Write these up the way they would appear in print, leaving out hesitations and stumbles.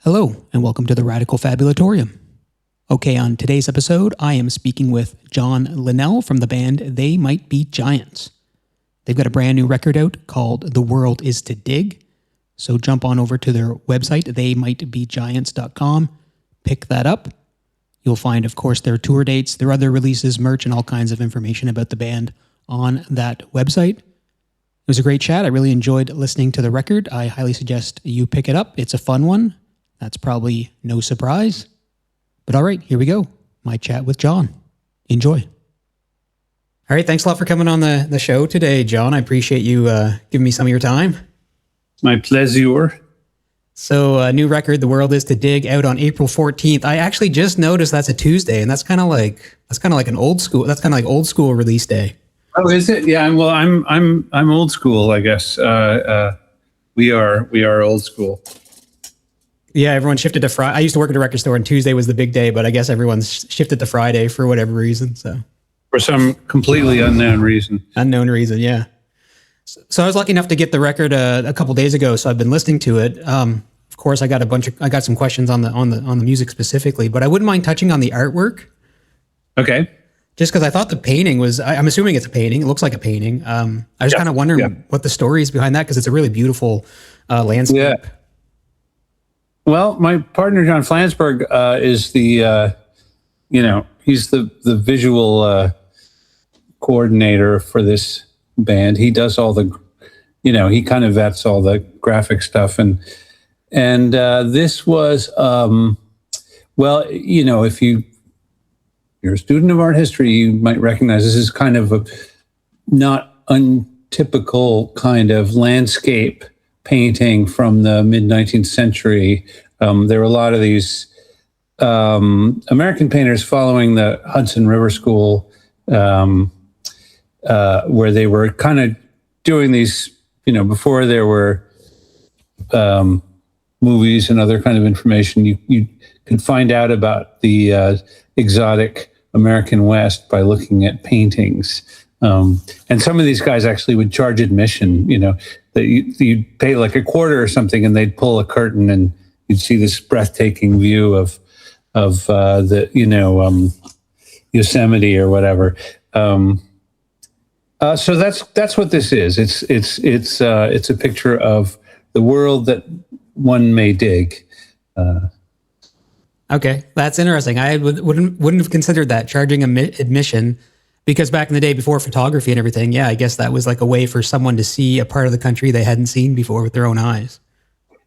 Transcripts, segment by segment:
Hello, and welcome to the Radical Fabulatorium. Okay, on today's episode, I am speaking with John Linnell from the band They Might Be Giants. They've got a brand new record out called The World Is to Dig, so jump on over to their website, theymightbegiants.com, pick that up. You'll find, of course, their tour dates, their other releases, merch, and all kinds of information about the band on that website. It was a great chat. I really enjoyed listening to the record. I highly suggest you pick it up. It's a fun one. That's probably no surprise. But all right, here we go. My chat with John. Enjoy. All right, thanks a lot for coming on the show today, John. I appreciate you giving me some of your time. My pleasure. So, new record, The World Is to Dig, out on April 14th. I actually just noticed that's a Tuesday, and that's kind of like an old school. That's kind of like old school release day. Oh, is it? Yeah. Well, I'm old school, I guess. We are old school. Yeah, everyone shifted to Friday. I used to work at a record store, and Tuesday was the big day, but I guess everyone's shifted to Friday for whatever reason. So, for some completely unknown reason. Yeah. So I was lucky enough to get the record a couple days ago. So I've been listening to it. Of course, I got some questions on the music specifically, but I wouldn't mind touching on the artwork. Okay. Just because I thought the painting was, I'm assuming it's a painting. It looks like a painting. I was kind of wondering what the story is behind that, because it's a really beautiful landscape. Yeah. Well, my partner John Flansburgh is the, he's the visual coordinator for this band. He does all the, he kind of vets all the graphic stuff, and this was, if you're a student of art history, you might recognize this is kind of a not untypical kind of landscape painting from the mid-19th century. There were a lot of these American painters following the Hudson River School, where they were kind of doing these, before there were movies and other kind of information, you could find out about the exotic American West by looking at paintings. And some of these guys actually would charge admission, that you'd pay like a quarter or something, and they'd pull a curtain and you'd see this breathtaking view of the, Yosemite or whatever. So that's what this is. It's a picture of the world that one may dig. Okay, that's interesting. I wouldn't have considered that, charging admission, because back in the day, before photography and everything, I guess that was like a way for someone to see a part of the country they hadn't seen before with their own eyes.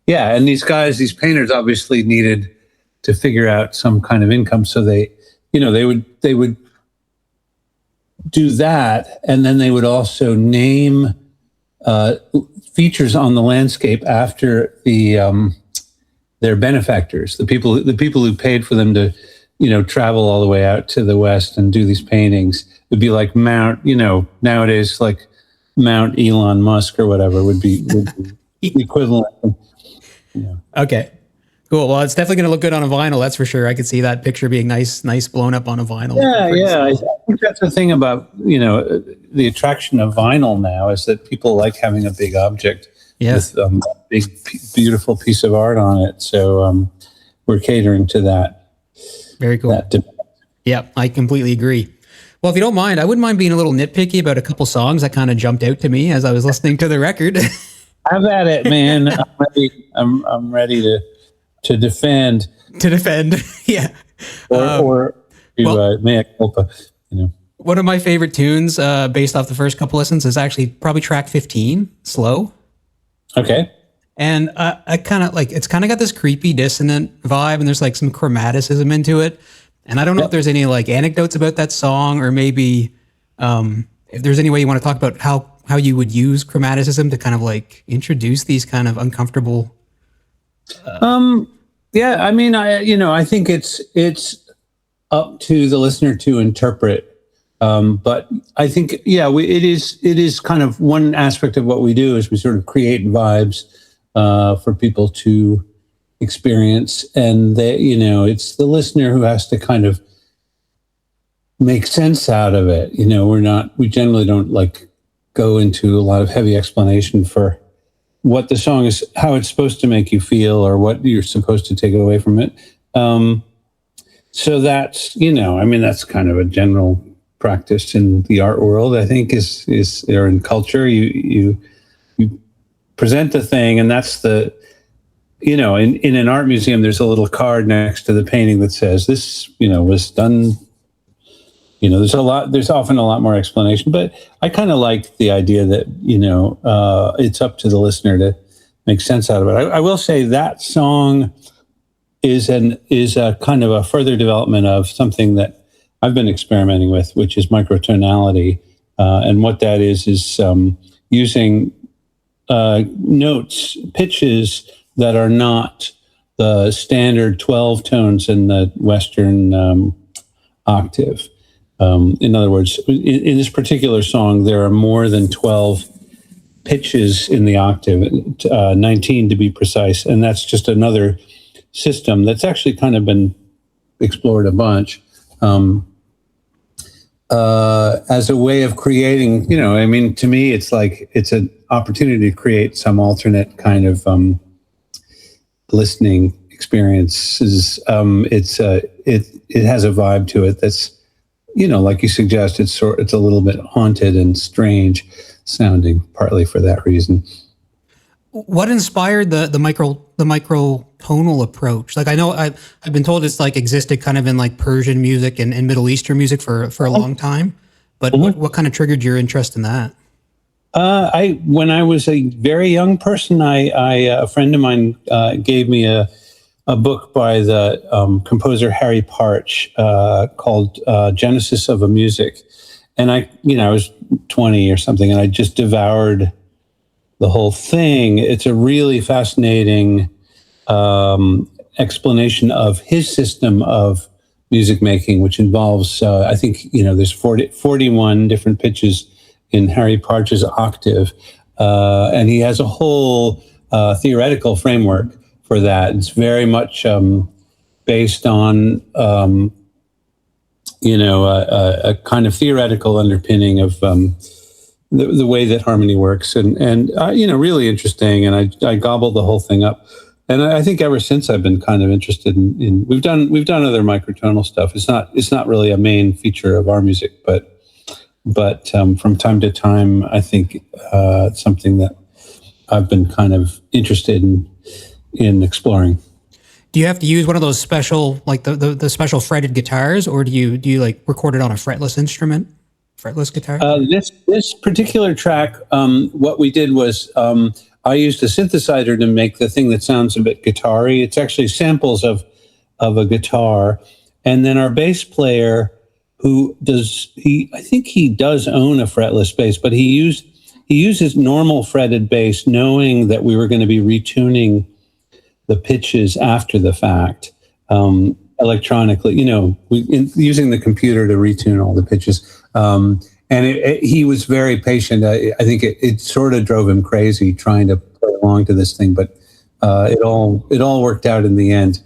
Yeah, and these painters obviously needed to figure out some kind of income, so they would do that, and then they would also name features on the landscape after their benefactors, the people who paid for them to, travel all the way out to the West and do these paintings. It'd be like Mount, nowadays, like Mount Elon Musk or whatever would be the equivalent. Okay, cool. Well, it's definitely going to look good on a vinyl. That's for sure. I could see that picture being nice blown up on a vinyl. Yeah. I think that's the thing about, the attraction of vinyl now, is that people like having a big object with a big, beautiful piece of art on it. So we're catering to that. Very cool. Yeah, I completely agree. Well, if you don't mind, I wouldn't mind being a little nitpicky about a couple songs that kind of jumped out to me as I was listening to the record. Have at it, man. I'm ready to defend. To defend, yeah. Or mea culpa, One of my favorite tunes, based off the first couple listens, is actually probably track 15, Slow. Okay. And I kind of it's kind of got this creepy dissonant vibe, and there's like some chromaticism into it. And I don't know if there's any like anecdotes about that song, or maybe if there's any way you want to talk about how you would use chromaticism to kind of like introduce these kind of uncomfortable. Yeah, I mean, I think it's up to the listener to interpret. But I think, it is kind of one aspect of what we do, is we sort of create vibes for people to experience, and it's the listener who has to kind of make sense out of it. We generally don't like go into a lot of heavy explanation for what the song is, how it's supposed to make you feel, or what you're supposed to take away from it. So that's, that's kind of a general practice in the art world, I think, is or in culture. You present the thing, and that's the, in an art museum, there's a little card next to the painting that says this, was done. There's often a lot more explanation, but I kind of like the idea that, it's up to the listener to make sense out of it. I will say that song is a kind of a further development of something that I've been experimenting with, which is microtonality. And what that is using notes, pitches that are not the standard 12 tones in the Western octave. In other words, in this particular song, there are more than 12 pitches in the octave, 19 to be precise. And that's just another system that's actually kind of been explored a bunch as a way of creating, to me, it's like it's an opportunity to create some alternate kind of listening experiences. It has a vibe to it that's, like you suggest, it's a little bit haunted and strange sounding, partly for that reason. What inspired the microtonal approach? Like, I know I've been told it's like existed kind of in like Persian music and Middle Eastern music for a long time, but what kind of triggered your interest in that? When I was a very young person, a friend of mine gave me a book by the composer Harry Partch called Genesis of a Music. And I was 20 or something, and I just devoured the whole thing. It's a really fascinating explanation of his system of music making, which involves, I think, there's 41 different pitches in Harry Partch's octave. And he has a whole theoretical framework for that. It's very much based on, a kind of theoretical underpinning of the way that harmony works, and really interesting. And I gobbled the whole thing up. And I think ever since I've been kind of interested in we've done other microtonal stuff. It's not really a main feature of our music, but from time to time, I think it's something that I've been kind of interested in exploring. Do you have to use one of those special, like the special fretted guitars, or do you like record it on a fretless instrument, fretless guitar? This particular track, what we did was I used a synthesizer to make the thing that sounds a bit guitar-y. It's actually samples of a guitar, and then our bass player, I think he does own a fretless bass, but he uses normal fretted bass, knowing that we were going to be retuning the pitches after the fact, electronically, using the computer to retune all the pitches. And he was very patient. I think it sort of drove him crazy trying to play along to this thing, but it all worked out in the end.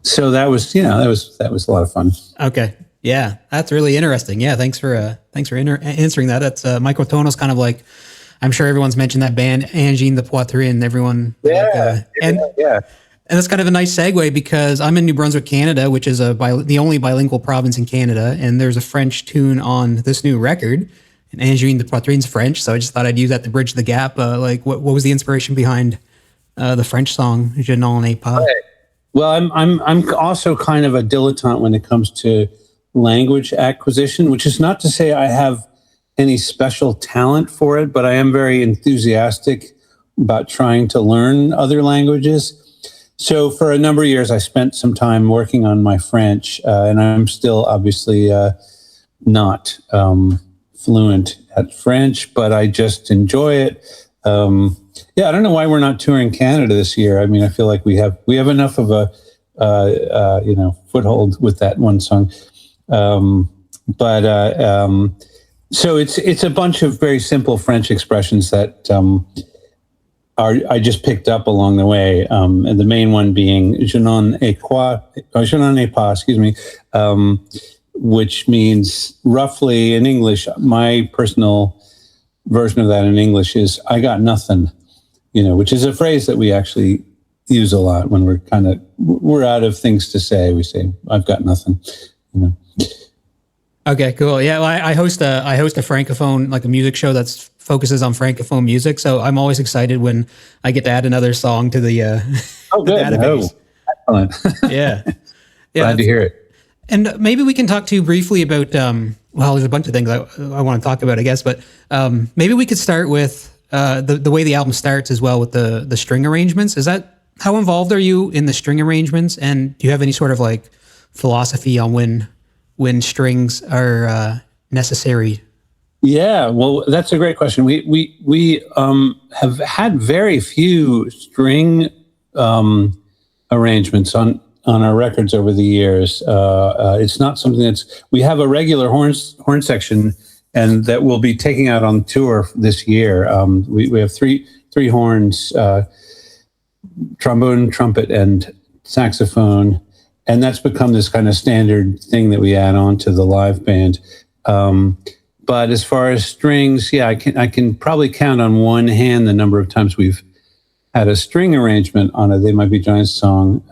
So that was a lot of fun. Okay. Yeah, that's really interesting. Yeah, thanks for answering that. That's microtonal's kind of like, I'm sure everyone's mentioned that band Angine the Poitrine, and everyone. Yeah, and that's kind of a nice segue, because I'm in New Brunswick, Canada, which is the only bilingual province in Canada, and there's a French tune on this new record, and Angine the Poitrine's French, so I just thought I'd use that to bridge the gap. What was the inspiration behind the French song Je n'en ai pas? Right. Well, I'm also kind of a dilettante when it comes to language acquisition, which is not to say I have any special talent for it, but I am very enthusiastic about trying to learn other languages. So for a number of years, I spent some time working on my French, and I'm still obviously not fluent at French, but I just enjoy it. I don't know why we're not touring Canada this year. I mean, I feel like we have enough of a foothold with that one song. So it's a bunch of very simple French expressions that I just picked up along the way, and the main one being je n'en ai pas, which means roughly in English, my personal version of that in English is I got nothing. which is a phrase that we actually use a lot when we're out of things to say. We say, "I've got nothing." Okay, cool. Yeah, well, I host a francophone, like a music show that focuses on francophone music. So I'm always excited when I get to add another song to the good. database. Oh, excellent. Yeah, Glad to hear it. And maybe we can talk to you briefly about. Well, there's a bunch of things I want to talk about, I guess, but maybe we could start with the way the album starts as well with the string arrangements. Is that how involved are you in the string arrangements? And do you have any sort of like philosophy on when strings are necessary? Yeah, well, that's a great question. We have had very few string arrangements on our records over the years. It's not something we have a regular horn section, and that we'll be taking out on tour this year. We have three horns, trombone, trumpet, and saxophone. And that's become this kind of standard thing that we add on to the live band. But as far as strings, yeah, I can probably count on one hand the number of times we've had a string arrangement on a They Might Be Giants song.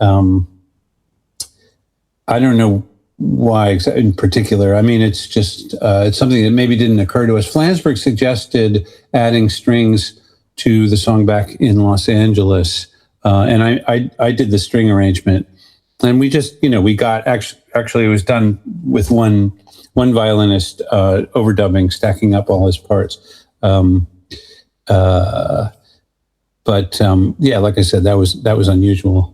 I don't know why in particular. I mean, it's just it's something that maybe didn't occur to us. Flansburgh suggested adding strings to the song back in Los Angeles, and I did the string arrangement. And we just, we got actually it was done with one violinist overdubbing, stacking up all his parts. Yeah, like I said, that was unusual.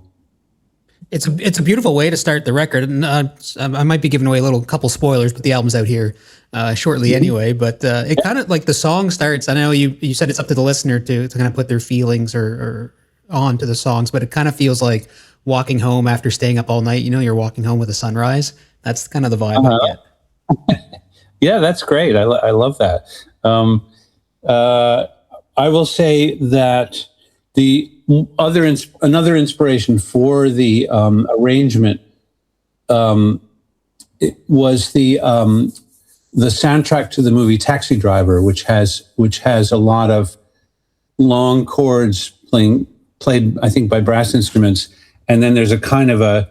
It's a beautiful way to start the record, and I might be giving away a couple spoilers, but the album's out here shortly anyway. But it kind of like the song starts. I know you said it's up to the listener to kind of put their feelings or onto the songs, but it kind of feels like walking home after staying up all night. You're walking home with a sunrise. That's kind of the vibe I get. Yeah, that's great. I love that. I will say that another inspiration for the arrangement it was the soundtrack to the movie Taxi Driver, which has a lot of long chords played, I think, by brass instruments. And then there's a kind of a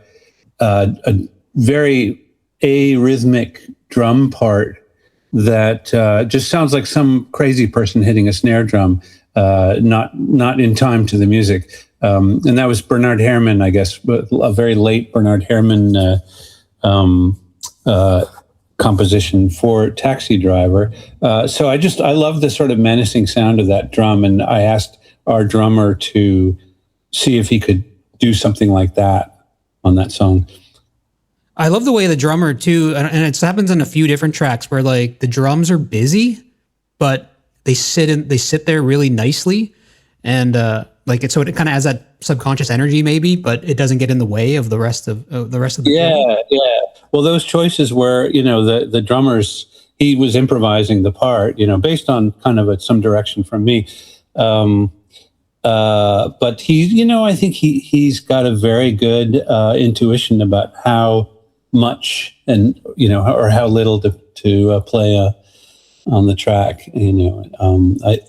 very arrhythmic drum part that just sounds like some crazy person hitting a snare drum, not in time to the music. And that was Bernard Herrmann, I guess, a very late Bernard Herrmann composition for Taxi Driver. So I love the sort of menacing sound of that drum, and I asked our drummer to see if he could do something like that on that song. I love the way the drummer too, and it happens in a few different tracks where like the drums are busy, but they sit there really nicely, and so it kind of has that subconscious energy maybe, but it doesn't get in the way of the rest of the yeah. Well, those choices were, the drummers, he was improvising the part, based on kind of some direction from me. But he, I think he's got a very good intuition about how much and or how little to play on the track.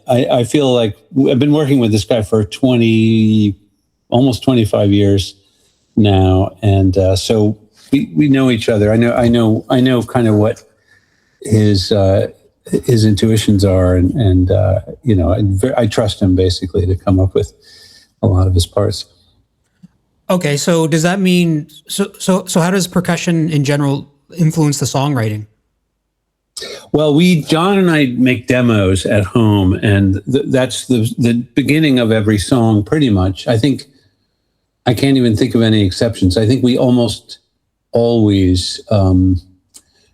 I feel like I've been working with this guy for almost 25 years now, and so we know each other. I know kind of what his intuitions are, and I trust him basically to come up with a lot of his parts. Okay, so does that mean so how does percussion in general influence the songwriting? Well, John and I make demos at home, and that's the beginning of every song pretty much. I think I can't even think of any exceptions. I think we almost always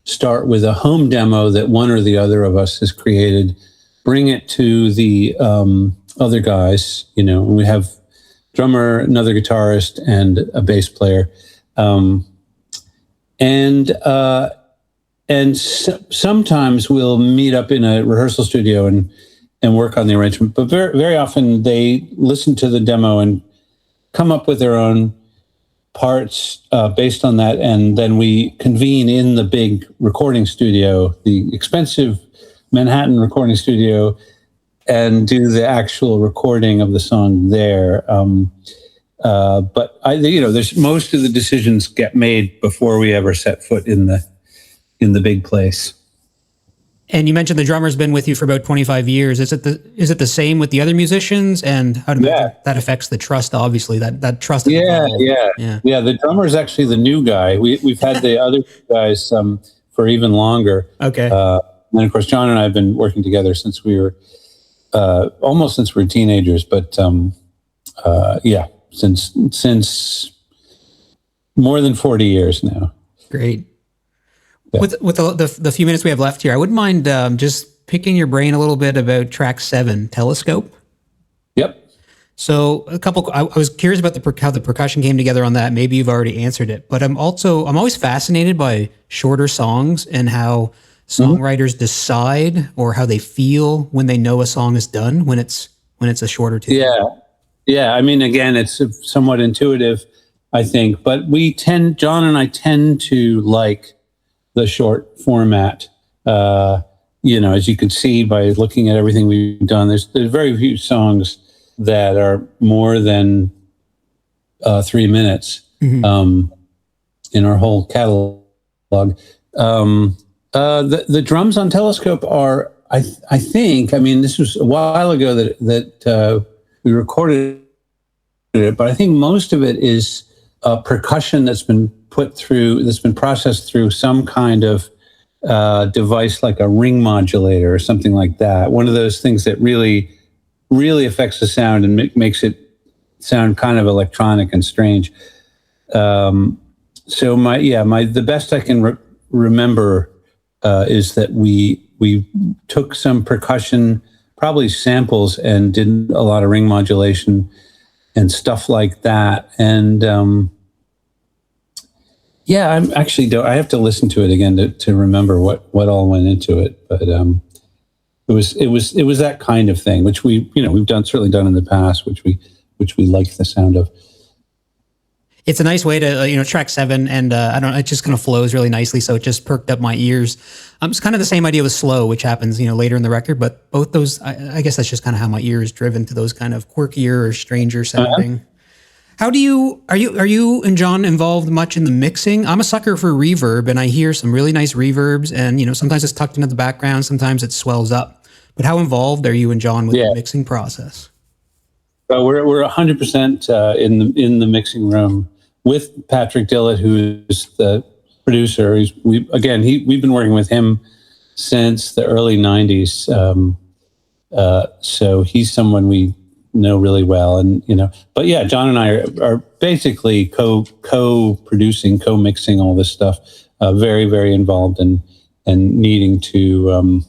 start with a home demo that one or the other of us has created, bring it to the other guys, and we have drummer, another guitarist, and a bass player. Sometimes we'll meet up in a rehearsal studio and work on the arrangement, but very, very often they listen to the demo and come up with their own parts based on that, and then we convene in the big recording studio, the expensive Manhattan recording studio, and do the actual recording of the song there. But there's most of the decisions get made before we ever set foot in the big place. And you mentioned the drummer's been with you for about 25 years. Is it the same with the other musicians? And how that affects the trust, obviously, that trust. Yeah. The drummer is actually the new guy. We've had the other guys for even longer. Okay. And of course, John and I have been working together since we were almost since we were teenagers. But since more than 40 years now. Great. Yeah. With the few minutes we have left here, I wouldn't mind just picking your brain a little bit about track 7, Telescope. Yep. So I was curious about how the percussion came together on that. Maybe you've already answered it, but I'm always fascinated by shorter songs and how songwriters decide or how they feel when they know a song is done when it's a shorter tune. Yeah. I mean, again, it's somewhat intuitive, I think, but John and I tend to like the short format. As you can see by looking at everything we've done, there's very few songs that are more than 3 minutes in our whole catalog. The drums on Telescope are, I think, I mean, this was a while ago that we recorded it, but I think most of it is percussion that's been processed through some kind of device like a ring modulator or something like that. One of those things that really, really affects the sound and makes it sound kind of electronic and strange. So the best I can remember is that we took some percussion, probably samples, and did a lot of ring modulation and stuff like that. And I have to listen to it again to remember what all went into it. But it was that kind of thing, which we've certainly done in the past, which we like the sound of. It's a nice way to, track 7, and it just kind of flows really nicely. So it just perked up my ears. It's kind of the same idea with Slow, which happens, later in the record, but both those, I guess that's just kind of how my ear is driven to those kind of quirkier or stranger sounding. How are you and John involved much in the mixing? I'm a sucker for reverb, and I hear some really nice reverbs, and, sometimes it's tucked into the background, sometimes it swells up. But how involved are you and John with the mixing process? We're 100% in the mixing room with Patrick Dillett, who's the producer. We've been working with him since the early 90s. So he's someone we know really well. And, but yeah, John and I are basically co-producing, co-mixing all this stuff, very, very involved and needing to,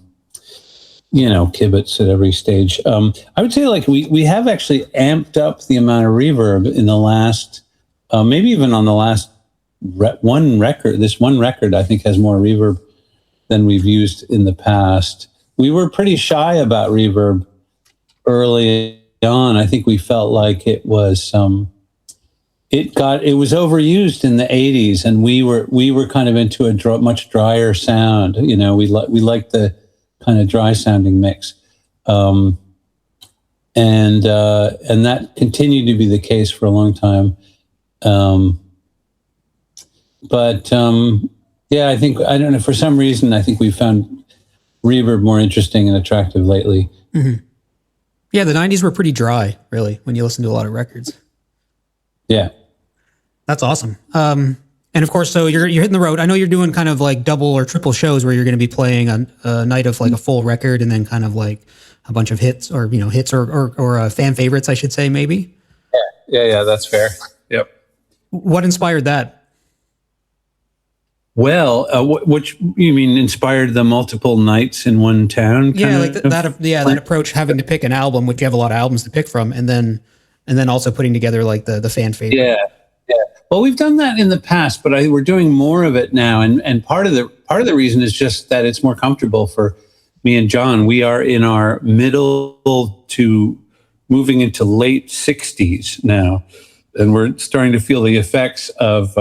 kibitz at every stage. I would say we have actually amped up the amount of reverb in the last, maybe even on the last one record. This one record, I think, has more reverb than we've used in the past. We were pretty shy about reverb early on. I think we felt like it was overused in the 80s, and we were kind of into a much drier sound. We like the kind of dry sounding mix, and that continued to be the case for a long time. I think, I don't know, for some reason, I think we found reverb more interesting and attractive lately. Mm-hmm. Yeah, the 90s were pretty dry, really, when you listen to a lot of records. Yeah. That's awesome. And of course, so you're hitting the road. I know you're doing kind of like double or triple shows where you're going to be playing a night of like a full record and then kind of like a bunch of hits or fan favorites, I should say, maybe. Yeah, that's fair. Yep. What inspired that? Well, which you mean inspired the multiple nights in one town? Yeah, like that approach, having to pick an album, which you have a lot of albums to pick from, and then also putting together like the fan favorite. Yeah. Well, we've done that in the past, but we're doing more of it now, and part of the reason is just that it's more comfortable for me and John. We are in our middle to moving into late 60s now, and we're starting to feel the effects of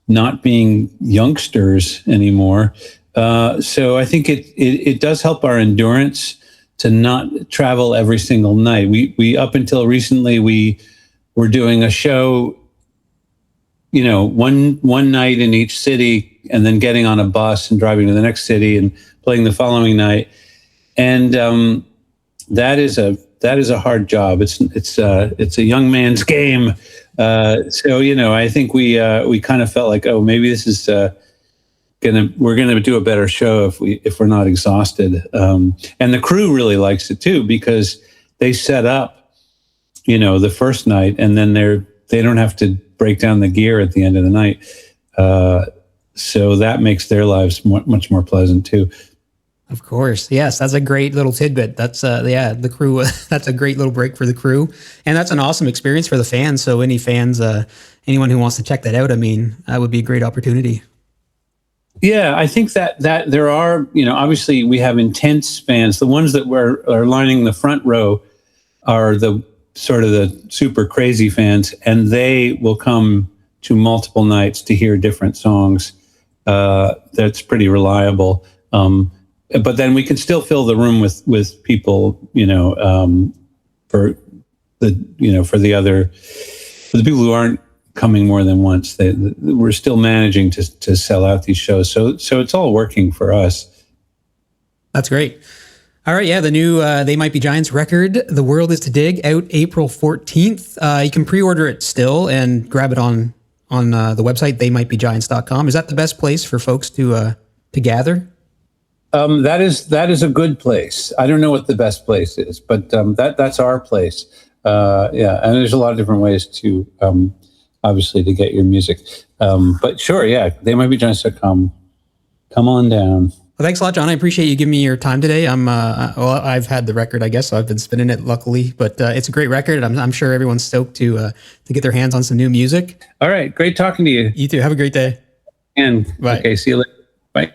not being youngsters anymore. So I think it does help our endurance not travel every single night. We up until recently, we were doing a show, one night in each city, and then getting on a bus and driving to the next city and playing the following night. And that is a hard job. It's a young man's game. So I think we kind of felt like, oh, maybe this is we're gonna do a better show if we're not exhausted. And the crew really likes it too, because they set up, the first night, and then they don't have to break down the gear at the end of the night. So that makes their lives much more pleasant too. Of course. Yes, that's a great little tidbit. That's the crew. That's a great little break for the crew, and that's an awesome experience for the fans. So any fans, anyone who wants to check that out, I mean, that would be a great opportunity. Yeah, I think that there are, obviously we have intense fans. The ones that are lining the front row are the sort of the super crazy fans, and they will come to multiple nights to hear different songs. That's pretty reliable. But then we can still fill the room with people, for the people who aren't coming more than once. We're still managing to sell out these shows. So it's all working for us. That's great. All right. Yeah. The new They Might Be Giants record, The World Is to Dig, out April 14th. You can pre-order it still and grab it on the website, theymightbegiants.com. Is that the best place for folks to gather? That is a good place. I don't know what the best place is, but that's our place. Yeah, and there's a lot of different ways to obviously to get your music. But sure, yeah, theymightbegiants.com. Come on down. Well, thanks a lot, John. I appreciate you giving me your time today. I've had the record, I guess, so I've been spinning it, luckily. But it's a great record, and I'm sure everyone's stoked to get their hands on some new music. All right, great talking to you. You too. Have a great day. And bye. Okay, see you later. Bye.